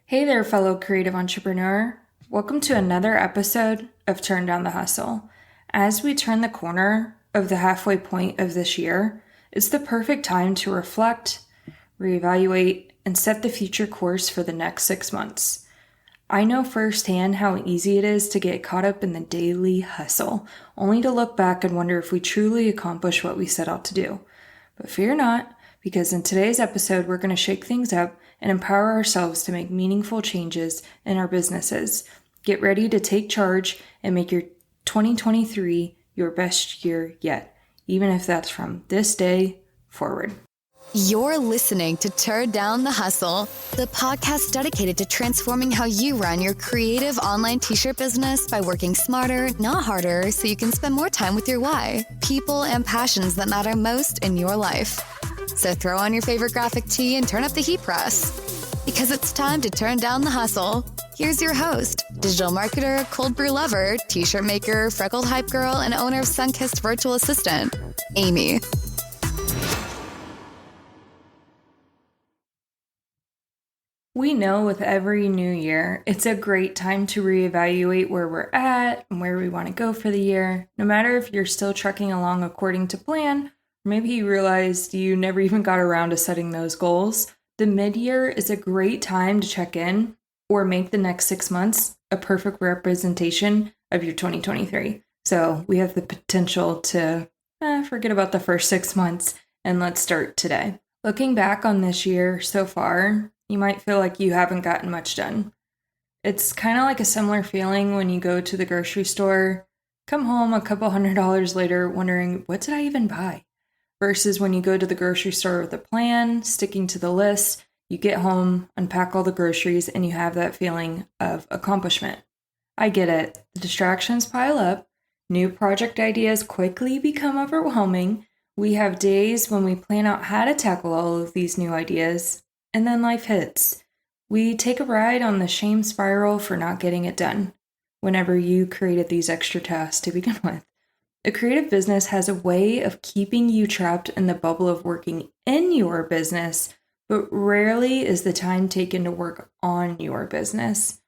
Hey there, fellow creative entrepreneur. Welcome to another episode of Turn Down the Hustle. As we turn the corner of the halfway point of this year, it's the perfect time to reflect, reevaluate, and set the future course for the next 6 months. I know firsthand how easy it is to get caught up in the daily hustle, only to look back and wonder if we truly accomplished what we set out to do. But fear not, because in today's episode, we're going to shake things up and empower ourselves to make meaningful changes in our businesses. Get ready to take charge and make your 2023 your best year yet, even if that's from this day forward. You're listening to Turn Down the Hustle, the podcast dedicated to transforming how you run your creative online t-shirt business by working smarter, not harder, so you can spend more time with your why, people, and passions that matter most in your life. So throw on your favorite graphic tee and turn up the heat press, because it's time to turn down the hustle. Here's your host, digital marketer, cold brew lover, t-shirt maker, freckled hype girl, and owner of Sunkissed Virtual Assistant, Amy. We know with every new year, it's a great time to reevaluate where we're at and where we want to go for the year. No matter if you're still trucking along according to plan, or maybe you realized you never even got around to setting those goals, the mid-year is a great time to check in or make the next 6 months a perfect representation of your 2023. So we have the potential to forget about the first 6 months and let's start today. Looking back on this year so far, you might feel like you haven't gotten much done. It's kind of like a similar feeling when you go to the grocery store, come home a couple $100 later wondering, what did I even buy? Versus when you go to the grocery store with a plan, sticking to the list, you get home, unpack all the groceries, and you have that feeling of accomplishment. I get it. The distractions pile up. New project ideas quickly become overwhelming. We have days when we plan out how to tackle all of these new ideas, and then life hits. We take a ride on the shame spiral for not getting it done whenever you created these extra tasks to begin with. A creative business has a way of keeping you trapped in the bubble of working in your business, but rarely is the time taken to work on your business.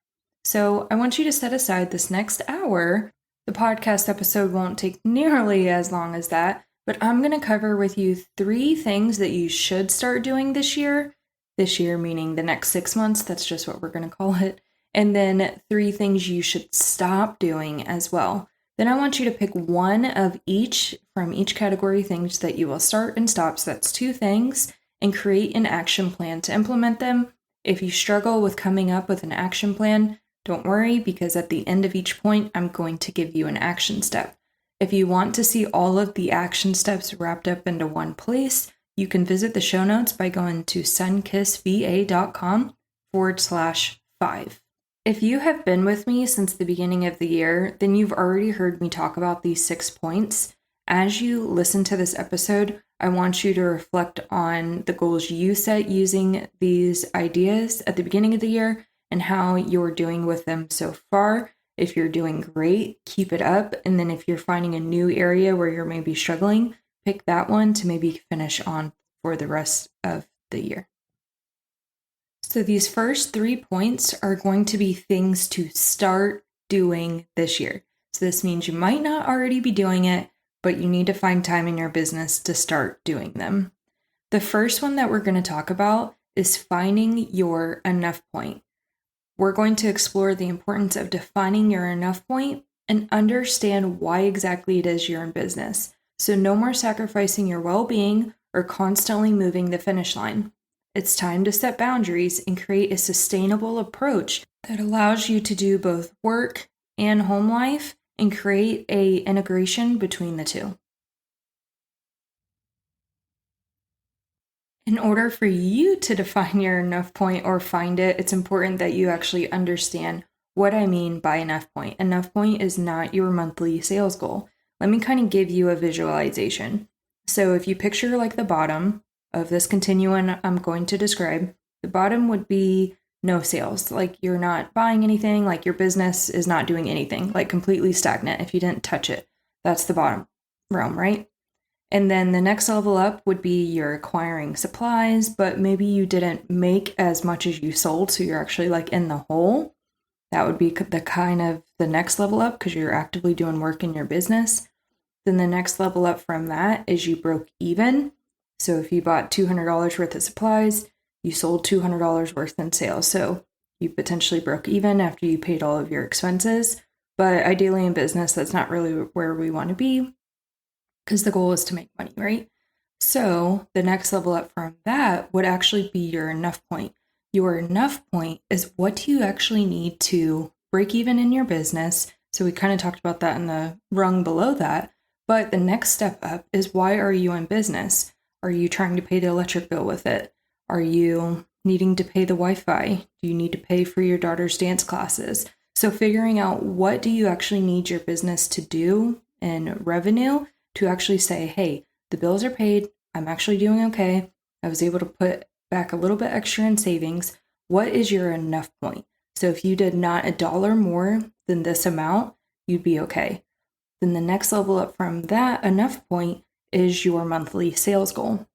So I want you to set aside this next hour. The podcast episode won't take nearly as long as that, but I'm going to cover with you 3 things that you should start doing this year. This year meaning the next 6 months, that's just what we're going to call it. And then 3 things you should stop doing as well. Then I want you to pick one of each from each category things that you will start and stop. So that's 2 things, and create an action plan to implement them. If you struggle with coming up with an action plan, don't worry, because at the end of each point, I'm going to give you an action step. If you want to see all of the action steps wrapped up into one place, you can visit the show notes by going to sunkissva.com/5. If you have been with me since the beginning of the year, then you've already heard me talk about these 6 points. As you listen to this episode, I want you to reflect on the goals you set using these ideas at the beginning of the year and how you're doing with them so far. If you're doing great, keep it up. And then if you're finding a new area where you're maybe struggling, pick that one to maybe finish on for the rest of the year. So these first 3 points are going to be things to start doing this year. So this means you might not already be doing it, but you need to find time in your business to start doing them. The first one that we're going to talk about is finding your enough point. We're going to explore the importance of defining your enough point and understand why exactly it is you're in business. So no more sacrificing your well-being or constantly moving the finish line. It's time to set boundaries and create a sustainable approach that allows you to do both work and home life and create an integration between the two. In order for you to define your enough point or find it, it's important that you actually understand what I mean by enough point. Enough point is not your monthly sales goal. Let me kind of give you a visualization. So if you picture like the bottom of this continuum I'm going to describe, the bottom would be no sales. Like you're not buying anything, like your business is not doing anything, like completely stagnant if you didn't touch it. That's the bottom realm, right? And then the next level up would be you're acquiring supplies, but maybe you didn't make as much as you sold, so you're actually like in the hole. That would be the kind of the next level up because you're actively doing work in your business. Then the next level up from that is you broke even. So if you bought $200 worth of supplies, you sold $200 worth in sales. So you potentially broke even after you paid all of your expenses. But ideally in business, that's not really where we want to be because the goal is to make money, right? So the next level up from that would actually be your enough point. Your enough point is what do you actually need to break even in your business? So we kind of talked about that in the rung below that. But the next step up is why are you in business? Are you trying to pay the electric bill with it? Are you needing to pay the Wi-Fi? Do you need to pay for your daughter's dance classes? So figuring out what do you actually need your business to do in revenue to actually say, hey, the bills are paid. I'm actually doing okay. I was able to put back a little bit extra in savings. What is your enough point? So if you did not $1 more than this amount, you'd be okay. Then the next level up from that enough point is your monthly sales goal.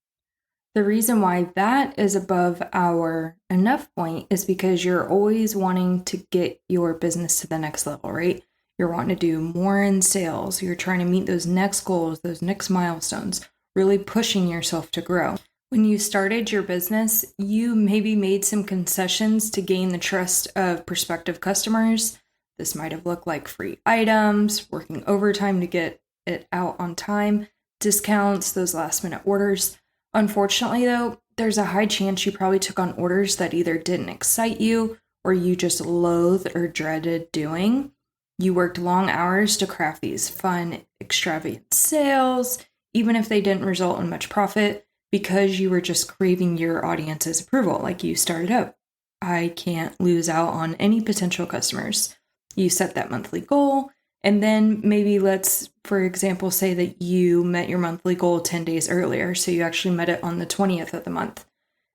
The reason why that is above our enough point is because you're always wanting to get your business to the next level, right? You're wanting to do more in sales. You're trying to meet those next goals, those next milestones, really pushing yourself to grow. When you started your business, you maybe made some concessions to gain the trust of prospective customers. This might have looked like free items, working overtime to get it out on time, discounts, those last minute orders. Unfortunately, though, there's a high chance you probably took on orders that either didn't excite you or you just loathed or dreaded doing. You worked long hours to craft these fun, extravagant sales, even if they didn't result in much profit, because you were just craving your audience's approval, like you started out. I can't lose out on any potential customers. You set that monthly goal, and then maybe let's, for example, say that you met your monthly goal 10 days earlier. So you actually met it on the 20th of the month.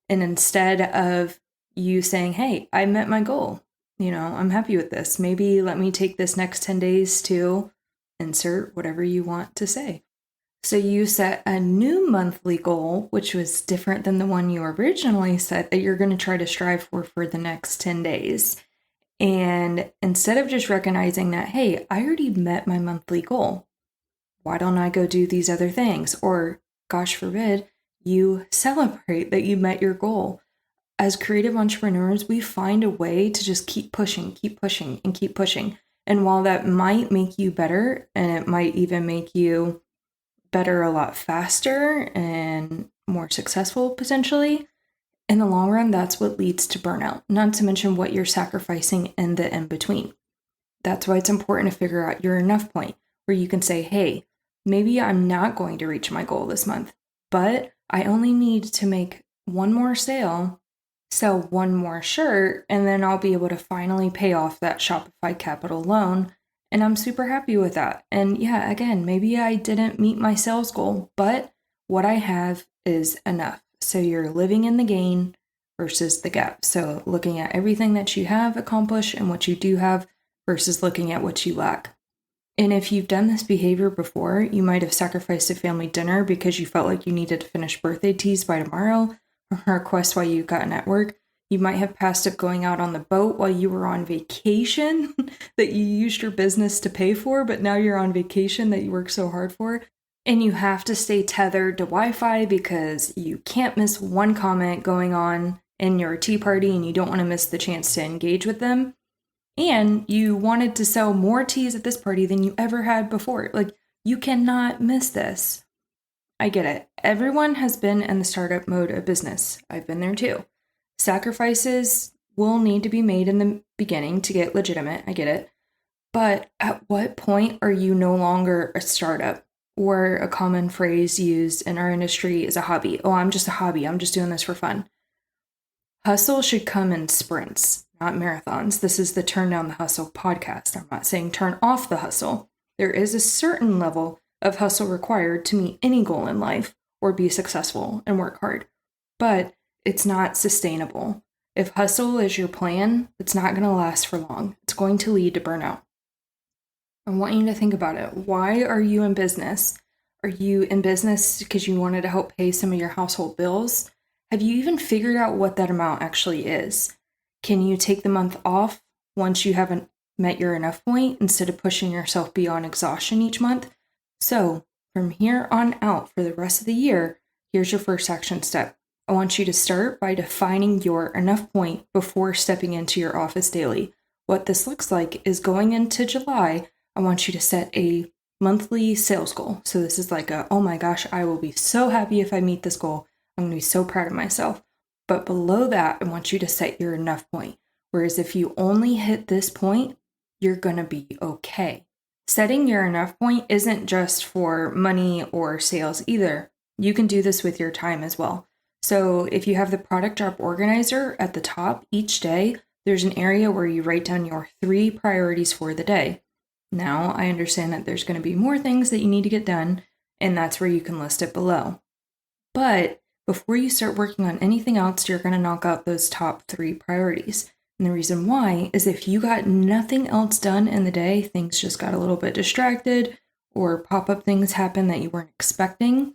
And instead of you saying, hey, I met my goal, I'm happy with this. Maybe let me take this next 10 days to insert whatever you want to say. So you set a new monthly goal, which was different than the one you originally set that you're going to try to strive for the next 10 days. And instead of just recognizing that, hey, I already met my monthly goal, why don't I go do these other things? Or, gosh forbid, you celebrate that you met your goal. As creative entrepreneurs, we find a way to just keep pushing, and keep pushing. And while that might make you better, and it might even make you better a lot faster and more successful potentially, in the long run, that's what leads to burnout, not to mention what you're sacrificing in the in-between. That's why it's important to figure out your enough point where you can say, hey, maybe I'm not going to reach my goal this month, but I only need to make one more sale, sell one more shirt, and then I'll be able to finally pay off that Shopify Capital loan. And I'm super happy with that. And yeah, again, maybe I didn't meet my sales goal, but what I have is enough. So you're living in the gain versus the gap. So looking at everything that you have accomplished and what you do have versus looking at what you lack. And if you've done this behavior before, you might have sacrificed a family dinner because you felt like you needed to finish birthday teas by tomorrow, or a request while you got at work. You might have passed up going out on the boat while you were on vacation that you used your business to pay for, but now you're on vacation that you worked so hard for. And you have to stay tethered to Wi-Fi because you can't miss one comment going on in your tea party and you don't want to miss the chance to engage with them. And you wanted to sell more teas at this party than you ever had before. Like, you cannot miss this. I get it. Everyone has been in the startup mode of business. I've been there too. Sacrifices will need to be made in the beginning to get legitimate. I get it. But at what point are you no longer a startup? Or a common phrase used in our industry is a hobby. Oh, I'm just a hobby. I'm just doing this for fun. Hustle should come in sprints, not marathons. This is the Turn Down the Hustle podcast. I'm not saying turn off the hustle. There is a certain level of hustle required to meet any goal in life or be successful and work hard. But it's not sustainable. If hustle is your plan, it's not going to last for long. It's going to lead to burnout. I want you to think about it. Why are you in business? Are you in business because you wanted to help pay some of your household bills? Have you even figured out what that amount actually is? Can you take the month off once you haven't met your enough point instead of pushing yourself beyond exhaustion each month? So, from here on out for the rest of the year, here's your first action step. I want you to start by defining your enough point before stepping into your office daily. What this looks like is going into July, I want you to set a monthly sales goal. So this is like oh my gosh, I will be so happy if I meet this goal. I'm going to be so proud of myself. But below that, I want you to set your enough point. Whereas if you only hit this point, you're going to be okay. Setting your enough point isn't just for money or sales either. You can do this with your time as well. So if you have the product drop organizer at the top each day, there's an area where you write down your 3 priorities for the day. Now, I understand that there's going to be more things that you need to get done, and that's where you can list it below. But before you start working on anything else, you're going to knock out those top 3 priorities. And the reason why is if you got nothing else done in the day, things just got a little bit distracted, or pop-up things happen that you weren't expecting,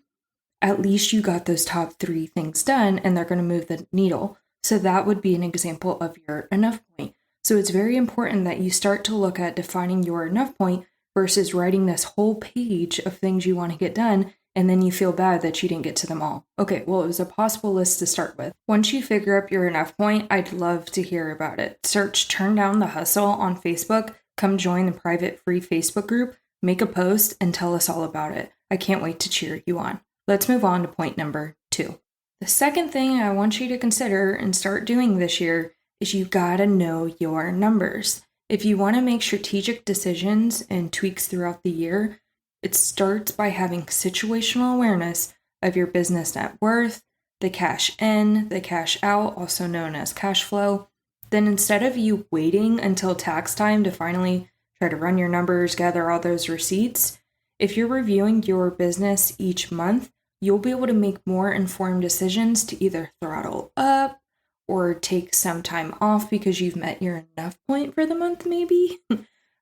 at least you got those top 3 things done, and they're going to move the needle. So that would be an example of your enough point. So it's very important that you start to look at defining your enough point versus writing this whole page of things you want to get done, and then you feel bad that you didn't get to them all. Okay, well, it was a possible list to start with. Once you figure up your enough point, I'd love to hear about it. Search Turn Down the Hustle on Facebook, come join the private free Facebook group, make a post, and tell us all about it. I can't wait to cheer you on. Let's move on to point number 2. The second thing I want you to consider and start doing this year is you gotta know your numbers. If you want to make strategic decisions and tweaks throughout the year, it starts by having situational awareness of your business net worth, the cash in, the cash out, also known as cash flow. Then instead of you waiting until tax time to finally try to run your numbers, gather all those receipts, if you're reviewing your business each month, you'll be able to make more informed decisions to either throttle up or take some time off because you've met your enough point for the month, maybe.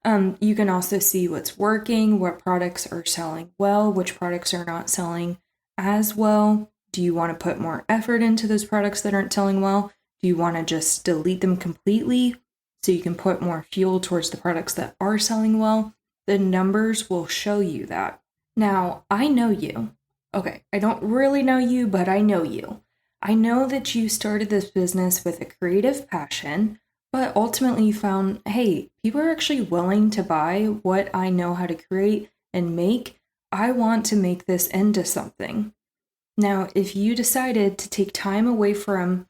You can also see what's working, what products are selling well, which products are not selling as well. Do you want to put more effort into those products that aren't selling well? Do you want to just delete them completely so you can put more fuel towards the products that are selling well? The numbers will show you that. Now, I know you. Okay, I don't really know you, but I know you. I know that you started this business with a creative passion, but ultimately you found, hey, people are actually willing to buy what I know how to create and make. I want to make this into something. Now, if you decided to take time away from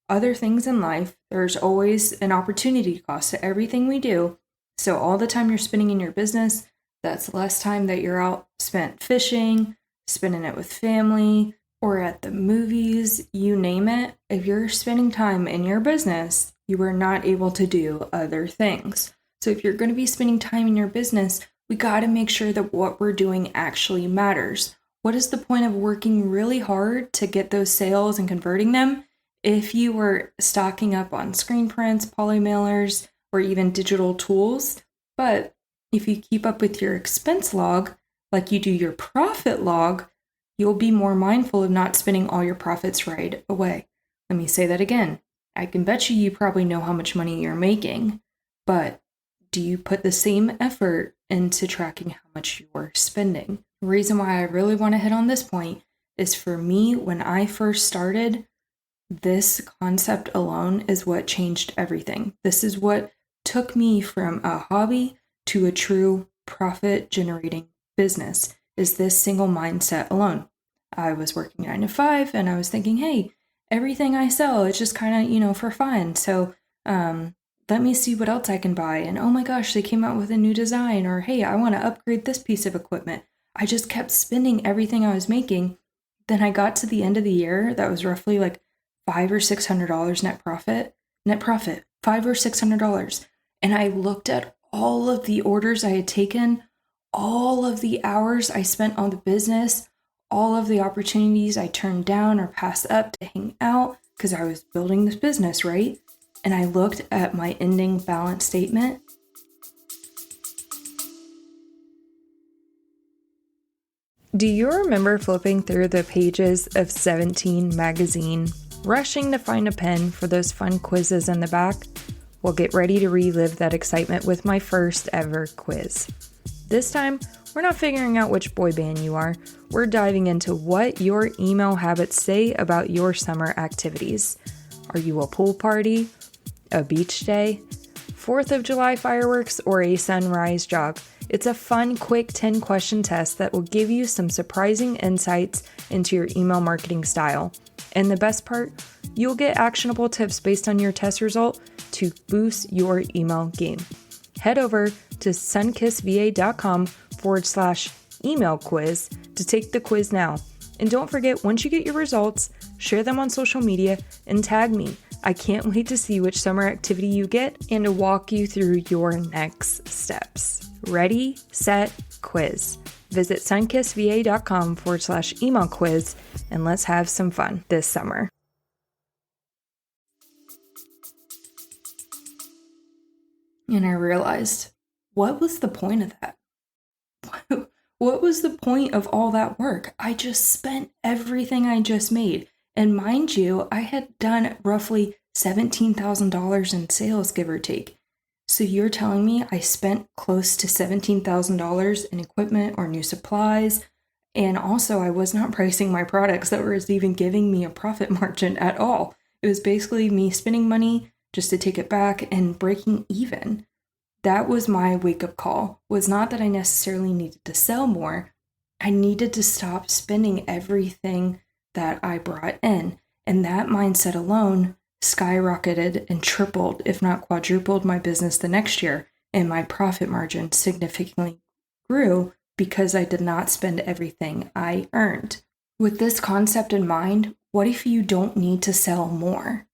other things in life, there's always an opportunity cost to everything we do. So all the time you're spending in your business, that's less time that you're out spent fishing, spending it with family, or at the movies, you name it. If you're spending time in your business, you are not able to do other things. So if you're going to be spending time in your business, we got to make sure that what we're doing actually matters. What is the point of working really hard to get those sales and converting them if you were stocking up on screen prints, poly mailers, or even digital tools? But if you keep up with your expense log, like you do your profit log, you'll be more mindful of not spending all your profits right away. Let me say that again. I can bet you probably know how much money you're making, but do you put the same effort into tracking how much you're spending? The reason why I really want to hit on this point is for me, when I first started, this concept alone is what changed everything. This is what took me from a hobby to a true profit-generating business, is this single mindset alone. I was working 9 to 5 and I was thinking, hey, everything I sell is just kind of, for fun. So let me see what else I can buy. And oh my gosh, they came out with a new design. Or hey, I want to upgrade this piece of equipment. I just kept spending everything I was making. Then I got to the end of the year. That was roughly like $500 or $600 net profit, $500 or $600. And I looked at all of the orders I had taken, all of the hours I spent on the business, all of the opportunities I turned down or passed up to hang out because I was building this business, right? And I looked at my ending balance statement. Do you remember flipping through the pages of 17 magazine, rushing to find a pen for those fun quizzes in the back? Well, get ready to relive that excitement with my first ever quiz. This time, we're not figuring out which boy band you are. We're diving into what your email habits say about your summer activities. Are you a pool party, a beach day, 4th of July fireworks, or a sunrise jog? It's a fun, quick 10-question test that will give you some surprising insights into your email marketing style. And the best part, you'll get actionable tips based on your test result to boost your email game. Head over to sunkissva.com/email quiz to take the quiz now. And don't forget, once you get your results, share them on social media and tag me. I can't wait to see which summer activity you get and to walk you through your next steps. Ready, set, quiz. Visit sunkissva.com/email quiz and let's have some fun this summer. And I realized, what was the point of that? What was the point of all that work? I just spent everything I just made. And mind you, I had done roughly $17,000 in sales, give or take. So you're telling me I spent close to $17,000 in equipment or new supplies, and also I was not pricing my products that was even giving me a profit margin at all. It was basically me spending money just to take it back and breaking even. That was my wake-up call. Was not that I necessarily needed to sell more. I needed to stop spending everything that I brought in. And that mindset alone skyrocketed and tripled, if not quadrupled, my business the next year. And my profit margin significantly grew because I did not spend everything I earned. With this concept in mind, what if you don't need to sell more?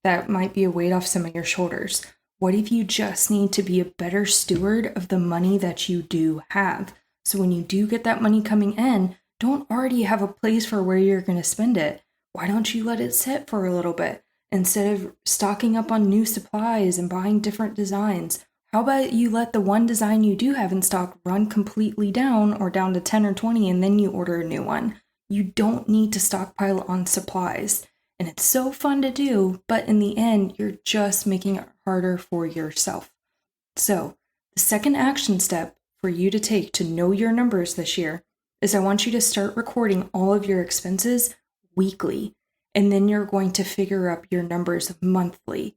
That might be a weight off some of your shoulders. What if you just need to be a better steward of the money that you do have? So when you do get that money coming in, don't already have a place for where you're going to spend it. Why don't you let it sit for a little bit? Instead of stocking up on new supplies and buying different designs, how about you let the one design you do have in stock run completely down or down to 10 or 20 and then you order a new one? You don't need to stockpile on supplies. And it's so fun to do, but in the end, you're just making it harder for yourself. So the second action step for you to take to know your numbers this year is I want you to start recording all of your expenses weekly. And then you're going to figure up your numbers monthly.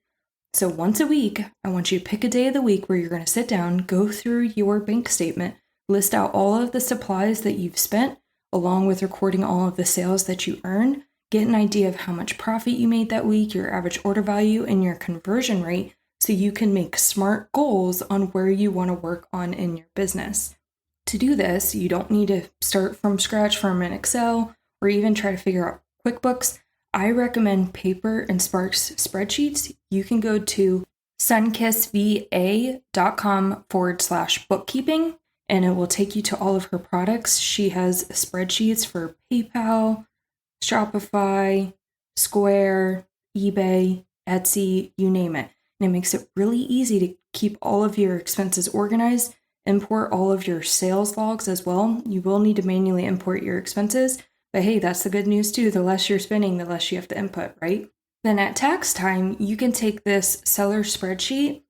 So once a week, I want you to pick a day of the week where you're going to sit down, go through your bank statement, list out all of the supplies that you've spent, along with recording all of the sales that you earned. Get an idea of how much profit you made that week, your average order value, and your conversion rate so you can make smart goals on where you want to work on in your business. To do this, you don't need to start from scratch from an Excel or even try to figure out QuickBooks. I recommend paper and Sparks spreadsheets. You can go to sunkissva.com/bookkeeping and it will take you to all of her products. She has spreadsheets for PayPal, Shopify, Square, eBay, Etsy, you name it. And it makes it really easy to keep all of your expenses organized, import all of your sales logs as well. You will need to manually import your expenses, but hey, that's the good news too. The less you're spending, the less you have to input, right? Then at tax time, you can take this seller spreadsheet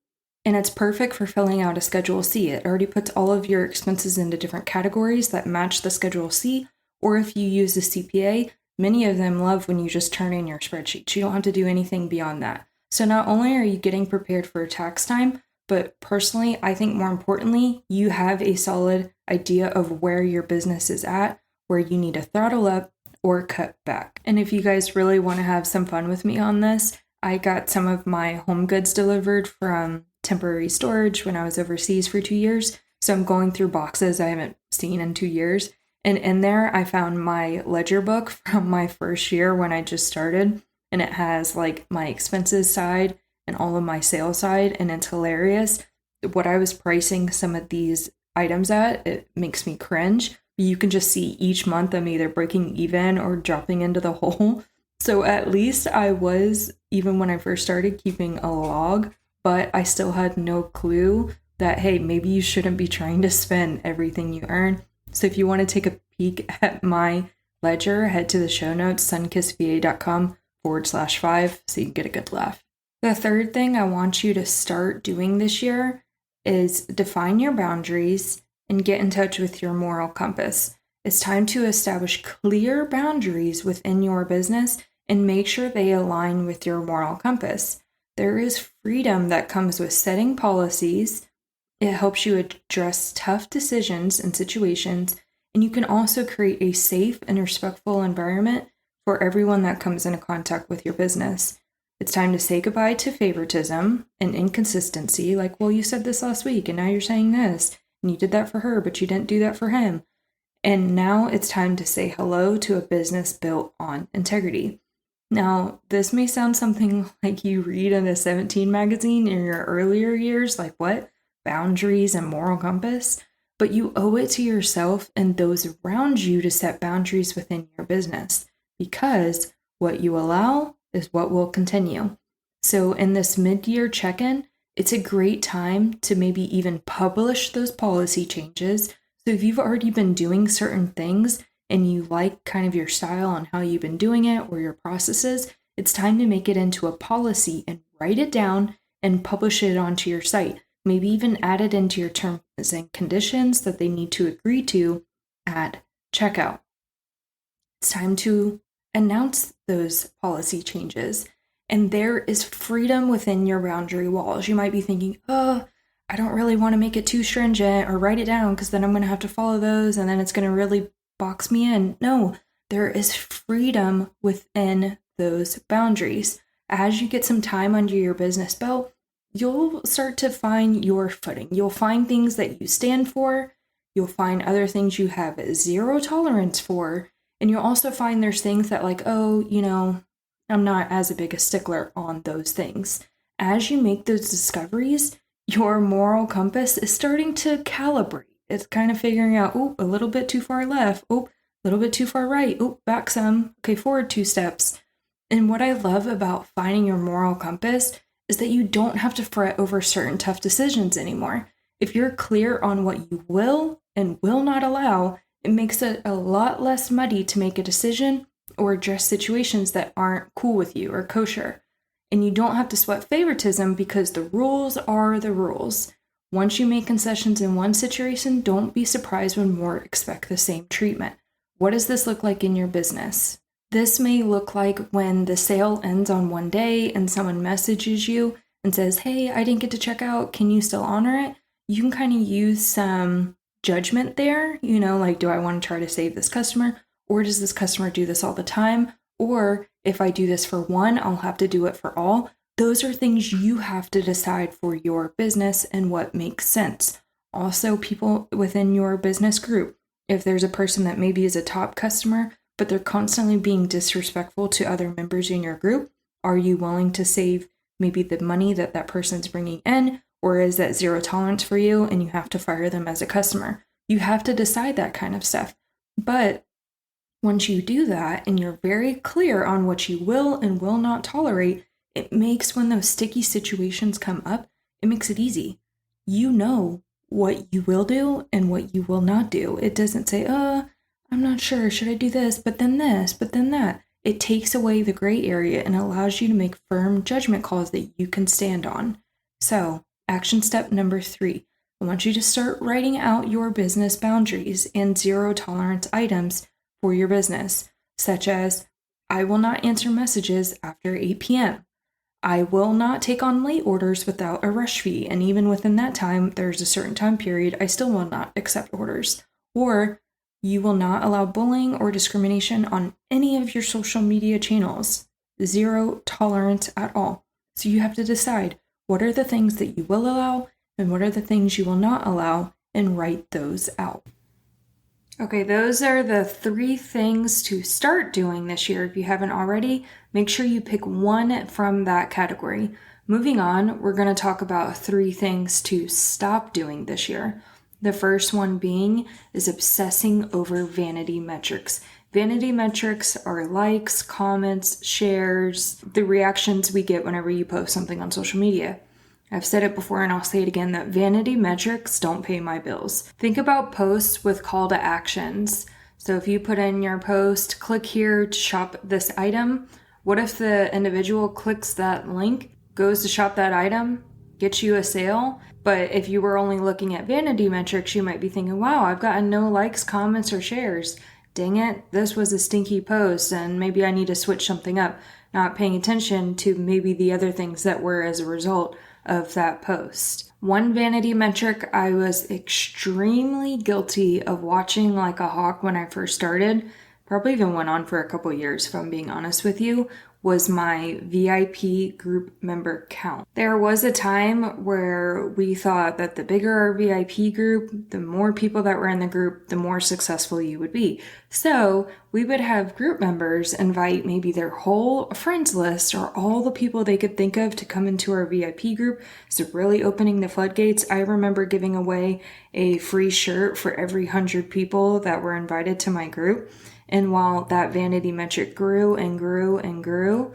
and it's perfect for filling out a Schedule C. It already puts all of your expenses into different categories that match the Schedule C, or if you use a CPA, many of them love when you just turn in your spreadsheets. You don't have to do anything beyond that. So not only are you getting prepared for tax time, but personally, I think more importantly, you have a solid idea of where your business is at, where you need to throttle up or cut back. And if you guys really want to have some fun with me on this, I got some of my home goods delivered from temporary storage when I was overseas for 2 years. So I'm going through boxes I haven't seen in 2 years. And in there, I found my ledger book from my first year when I just started. And it has like my expenses side and all of my sales side. And it's hilarious. What I was pricing some of these items at, it makes me cringe. You can just see each month I'm either breaking even or dropping into the hole. So at least I was, even when I first started, keeping a log. But I still had no clue that, hey, maybe you shouldn't be trying to spend everything you earn. So if you want to take a peek at my ledger, head to the show notes, sunkissva.com/5, so you can get a good laugh. The third thing I want you to start doing this year is define your boundaries and get in touch with your moral compass. It's time to establish clear boundaries within your business and make sure they align with your moral compass. There is freedom that comes with setting policies. It helps you address tough decisions and situations, and you can also create a safe and respectful environment for everyone that comes into contact with your business. It's time to say goodbye to favoritism and inconsistency, like, well, you said this last week, and now you're saying this, and you did that for her, but you didn't do that for him. And now it's time to say hello to a business built on integrity. Now, this may sound something like you read in a 17 magazine in your earlier years, like what? Boundaries and moral compass? But you owe it to yourself and those around you to set boundaries within your business, because what you allow is what will continue. So in this mid-year check-in, it's a great time to maybe even publish those policy changes. So if you've already been doing certain things and you like kind of your style on how you've been doing it or your processes, it's time to make it into a policy and write it down and publish it onto your site. Maybe even add it into your terms and conditions that they need to agree to at checkout. It's time to announce those policy changes. And there is freedom within your boundary walls. You might be thinking, oh, I don't really want to make it too stringent or write it down because then I'm going to have to follow those and then it's going to really box me in. No, there is freedom within those boundaries. As you get some time under your business belt, you'll start to find your footing. You'll find things that you stand for. You'll find other things you have zero tolerance for. And you'll also find there's things that like, oh, I'm not as big a stickler on those things. As you make those discoveries, your moral compass is starting to calibrate. It's kind of figuring out, oh, a little bit too far left. Oh, a little bit too far right. Oh, back some. Okay, forward 2 steps. And what I love about finding your moral compass is that you don't have to fret over certain tough decisions anymore. If you're clear on what you will and will not allow, it makes it a lot less muddy to make a decision or address situations that aren't cool with you or kosher. And you don't have to sweat favoritism because the rules are the rules. Once you make concessions in one situation, don't be surprised when more expect the same treatment. What does this look like in your business? This may look like when the sale ends on one day and someone messages you and says, hey, I didn't get to check out. Can you still honor it? You can kind of use some judgment there. Like, do I want to try to save this customer? Or does this customer do this all the time? Or if I do this for one, I'll have to do it for all. Those are things you have to decide for your business and what makes sense. Also, people within your business group, if there's a person that maybe is a top customer, but they're constantly being disrespectful to other members in your group, are you willing to save maybe the money that person's bringing in? Or is that zero tolerance for you and you have to fire them as a customer? You have to decide that kind of stuff. But once you do that and you're very clear on what you will and will not tolerate, it makes when those sticky situations come up, it makes it easy. You know what you will do and what you will not do. It doesn't say, I'm not sure, should I do this, but then that. It takes away the gray area and allows you to make firm judgment calls that you can stand on. So, action step number 3. I want you to start writing out your business boundaries and zero tolerance items for your business, such as, I will not answer messages after 8 p.m. I will not take on late orders without a rush fee, and even within that time, there's a certain time period, I still will not accept orders. Or, you will not allow bullying or discrimination on any of your social media channels. Zero tolerance at all. So you have to decide what are the things that you will allow and what are the things you will not allow, and write those out. Okay, those are the 3 things to start doing this year. If you haven't already, make sure you pick one from that category. Moving on, we're going to talk about 3 things to stop doing this year. The first one being is obsessing over vanity metrics. Vanity metrics are likes, comments, shares, the reactions we get whenever you post something on social media. I've said it before and I'll say it again, that vanity metrics don't pay my bills. Think about posts with call to actions. So if you put in your post, click here to shop this item, what if the individual clicks that link, goes to shop that item, gets you a sale? But if you were only looking at vanity metrics, you might be thinking, wow, I've gotten no likes, comments, or shares. Dang it, this was a stinky post and maybe I need to switch something up. Not paying attention to maybe the other things that were as a result of that post. One vanity metric I was extremely guilty of watching like a hawk when I first started, probably even went on for a couple years if I'm being honest with you, was my VIP group member count. There was a time where we thought that the bigger our VIP group, the more people that were in the group, the more successful you would be. So we would have group members invite maybe their whole friends list or all the people they could think of to come into our VIP group. So really opening the floodgates. I remember giving away a free shirt for every 100 people that were invited to my group. And while that vanity metric grew and grew and grew,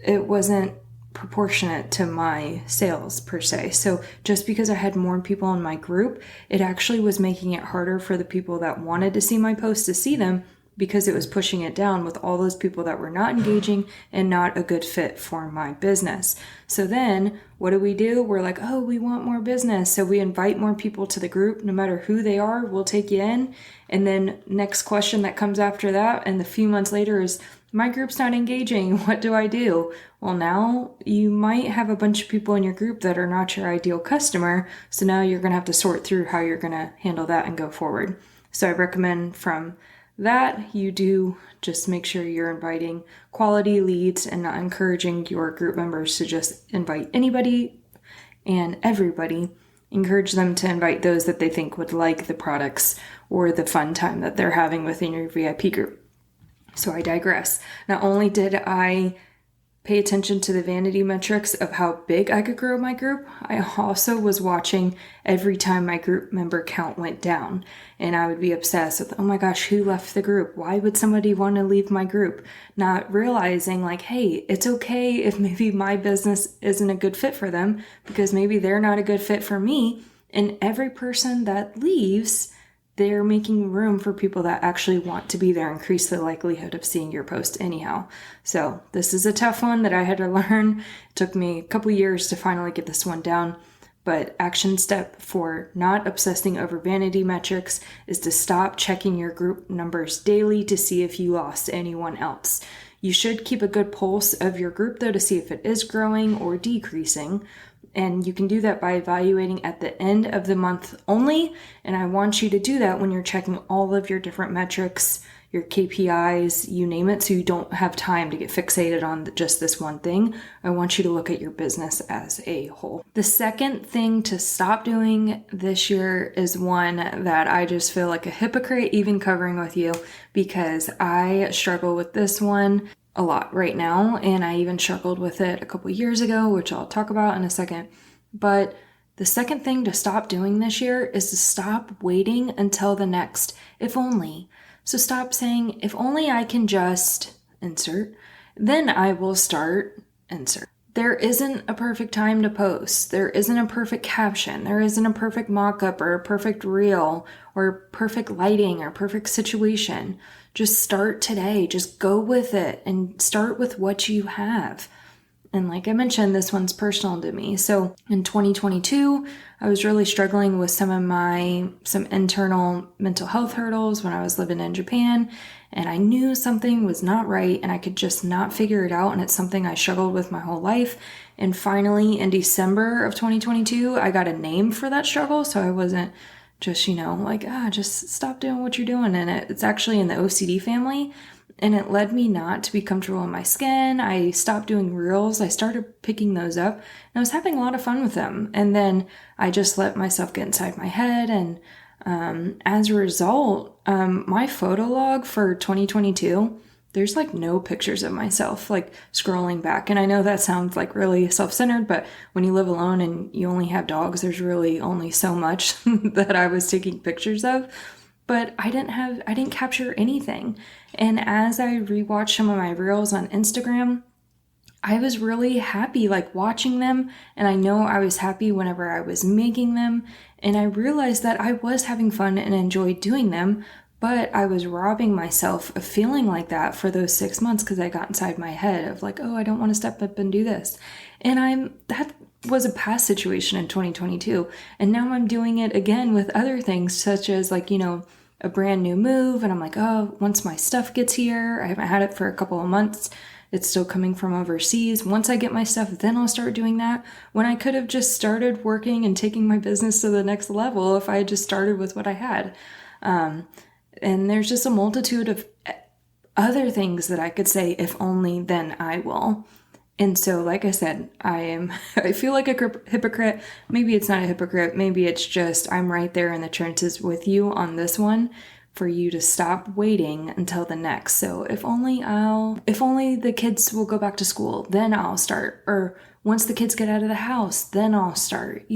it wasn't proportionate to my sales per se. So just because I had more people in my group, it actually was making it harder for the people that wanted to see my posts to see them, because it was pushing it down with all those people that were not engaging and not a good fit for my business. So then what do? We're like, oh, we want more business. So we invite more people to the group, no matter who they are, we'll take you in. And then next question that comes after that, and a few months later, is my group's not engaging. What do I do? Well, now you might have a bunch of people in your group that are not your ideal customer. So now you're going to have to sort through how you're going to handle that and go forward. So I recommend from that you do just make sure you're inviting quality leads and not encouraging your group members to just invite anybody and everybody. Encourage them to invite those that they think would like the products or the fun time that they're having within your VIP group. So I digress. Not only did I pay attention to the vanity metrics of how big I could grow my group, I also was watching every time my group member count went down. And I would be obsessed with, oh my gosh, who left the group? Why would somebody want to leave my group? Not realizing like, hey, it's okay if maybe my business isn't a good fit for them, because maybe they're not a good fit for me. And every person that leaves, they're making room for people that actually want to be there, increase the likelihood of seeing your post anyhow. So this is a tough one that I had to learn. It took me a couple years to finally get this one down. But action step for not obsessing over vanity metrics is to stop checking your group numbers daily to see if you lost anyone else. You should keep a good pulse of your group though to see if it is growing or decreasing. And you can do that by evaluating at the end of the month only. And I want you to do that when you're checking all of your different metrics, your KPIs, you name it, so you don't have time to get fixated on just this one thing. I want you to look at your business as a whole. The second thing to stop doing this year is one that I just feel like a hypocrite even covering with you, because I struggle with this one a lot right now, and I even struggled with it a couple years ago, which I'll talk about in a second. But the second thing to stop doing this year is to stop waiting until the next if only. So stop saying, if only I can just insert, then I will start insert. There isn't a perfect time to post. There isn't a perfect caption. There isn't a perfect mock-up or a perfect reel or perfect lighting or perfect situation. Just start today. Just go with it and start with what you have. And like I mentioned, this one's personal to me. So in 2022, I was really struggling with some internal mental health hurdles when I was living in Japan. And I knew something was not right and I could just not figure it out. And it's something I struggled with my whole life. And finally, in December of 2022, I got a name for that struggle. So I wasn't just, just stop doing what you're doing. And it's actually in the OCD family. And it led me not to be comfortable in my skin. I stopped doing reels. I started picking those up and I was having a lot of fun with them. And then I just let myself get inside my head. And as a result, my photo log for 2022, there's like no pictures of myself, like scrolling back. And I know that sounds like really self-centered, but when you live alone and you only have dogs, there's really only so much that I was taking pictures of. But I didn't capture anything. And as I rewatched some of my reels on Instagram, I was really happy like watching them, and I know I was happy whenever I was making them, and I realized that I was having fun and enjoyed doing them, but I was robbing myself of feeling like that for those 6 months because I got inside my head of like, oh, I don't want to step up and do this. And that was a past situation in 2022, and now I'm doing it again with other things such as like, a brand new move, and I'm like, oh, once my stuff gets here, I haven't had it for a couple of months, it's still coming from overseas. Once I get my stuff, then I'll start doing that. When I could have just started working and taking my business to the next level if I had just started with what I had. And there's just a multitude of other things that I could say, if only, then I will. And so, like I said, I feel like a hypocrite. Maybe it's not a hypocrite. Maybe it's just I'm right there in the trenches with you on this one for you to stop waiting until the next. So if only the kids will go back to school, then I'll start. Or once the kids get out of the house, then I'll start.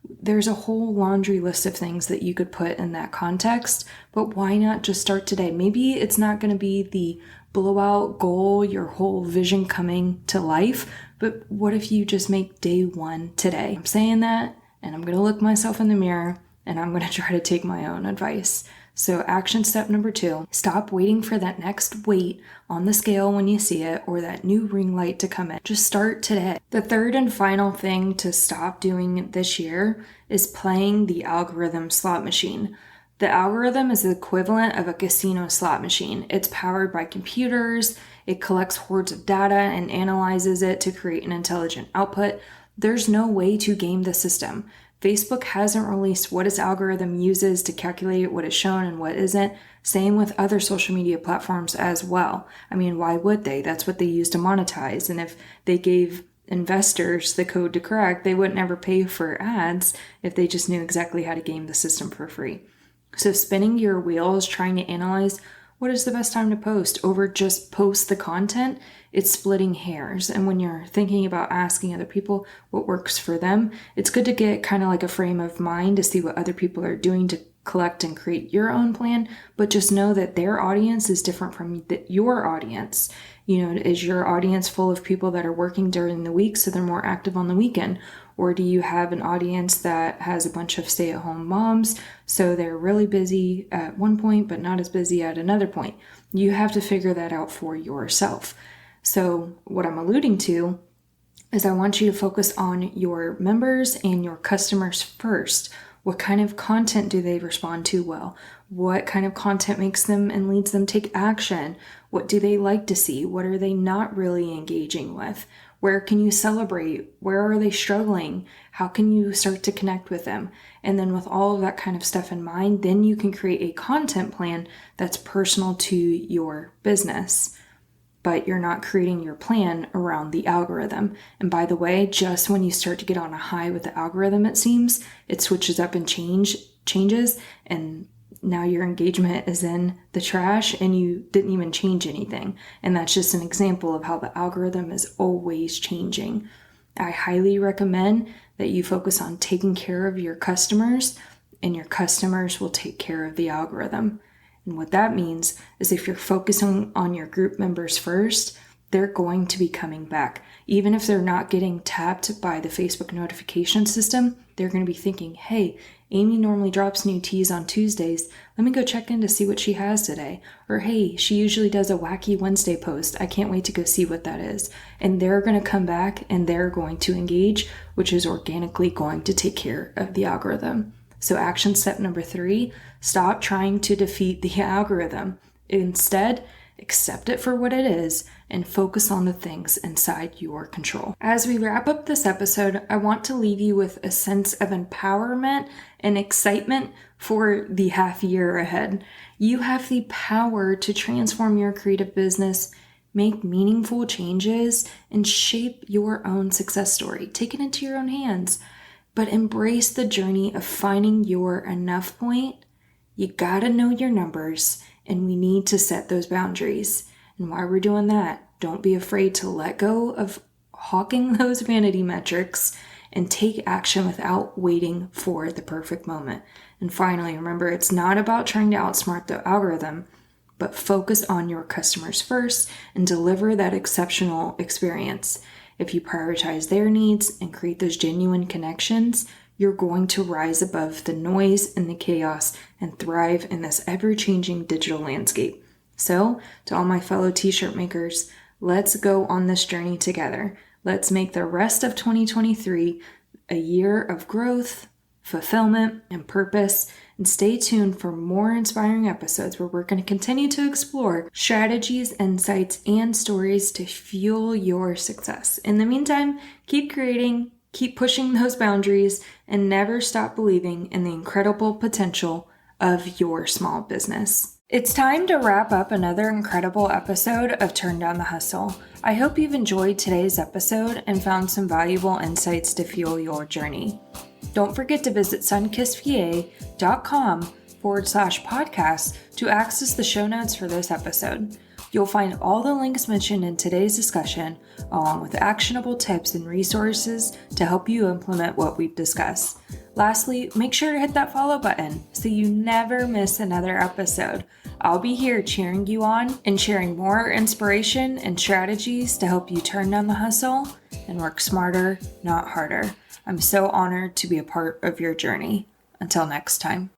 There's a whole laundry list of things that you could put in that context, but why not just start today? Maybe it's not going to be the blowout goal, your whole vision coming to life, but what if you just make day one today? I'm saying that, and I'm going to look myself in the mirror, and I'm going to try to take my own advice. So action step number 2, stop waiting for that next weight on the scale when you see it or that new ring light to come in. Just start today. The third and final thing to stop doing this year is playing the algorithm slot machine. The algorithm is the equivalent of a casino slot machine. It's powered by computers. It collects hordes of data and analyzes it to create an intelligent output. There's no way to game the system. Facebook hasn't released what its algorithm uses to calculate what is shown and what isn't. Same with other social media platforms as well. I mean, why would they? That's what they use to monetize. And if they gave investors the code to crack, they wouldn't ever pay for ads if they just knew exactly how to game the system for free. So spinning your wheels trying to analyze what is the best time to post over just post the content, it's splitting hairs. And when you're thinking about asking other people what works for them, it's good to get kind of like a frame of mind to see what other people are doing to collect and create your own plan, but just know that their audience is different from your audience. Is your audience full of people that are working during the week so they're more active on the weekend? Or do you have an audience that has a bunch of stay-at-home moms, so they're really busy at one point, but not as busy at another point? You have to figure that out for yourself. So what I'm alluding to is I want you to focus on your members and your customers first. What kind of content do they respond to well? What kind of content makes them and leads them take action? What do they like to see? What are they not really engaging with? Where can you celebrate? Where are they struggling? How can you start to connect with them? And then with all of that kind of stuff in mind, then you can create a content plan that's personal to your business. But you're not creating your plan around the algorithm. And by the way, just when you start to get on a high with the algorithm, it seems, it switches up and changes, and now your engagement is in the trash and you didn't even change anything. And that's just an example of how the algorithm is always changing. I highly recommend that you focus on taking care of your customers, and your customers will take care of the algorithm. And what that means is if you're focusing on your group members first, they're going to be coming back. Even if they're not getting tapped by the Facebook notification system, they're going to be thinking, hey, Amy normally drops new teas on Tuesdays. Let me go check in to see what she has today. Or hey, she usually does a wacky Wednesday post. I can't wait to go see what that is. And they're going to come back and they're going to engage, which is organically going to take care of the algorithm. So action step number 3, stop trying to defeat the algorithm. Instead, accept it for what it is and focus on the things inside your control. As we wrap up this episode, I want to leave you with a sense of empowerment and excitement for the half year ahead. You have the power to transform your creative business, make meaningful changes, and shape your own success story. Take it into your own hands, but embrace the journey of finding your enough point. You gotta know your numbers, and we need to set those boundaries. And while we're doing that, don't be afraid to let go of hawking those vanity metrics and take action without waiting for the perfect moment. And finally, remember, it's not about trying to outsmart the algorithm. but focus on your customers first and deliver that exceptional experience. If you prioritize their needs and create those genuine connections, you're going to rise above the noise and the chaos and thrive in this ever-changing digital landscape. So, to all my fellow t-shirt makers, let's go on this journey together. Let's make the rest of 2023 a year of growth, fulfillment, and purpose. And stay tuned for more inspiring episodes where we're going to continue to explore strategies, insights, and stories to fuel your success. In the meantime, keep creating, keep pushing those boundaries, and never stop believing in the incredible potential of your small business. It's time to wrap up another incredible episode of Turn Down the Hustle. I hope you've enjoyed today's episode and found some valuable insights to fuel your journey. Don't forget to visit sunkissva.com/podcast to access the show notes for this episode. You'll find all the links mentioned in today's discussion, along with actionable tips and resources to help you implement what we've discussed. Lastly, make sure to hit that follow button so you never miss another episode. I'll be here cheering you on and sharing more inspiration and strategies to help you turn down the hustle and work smarter, not harder. I'm so honored to be a part of your journey. Until next time.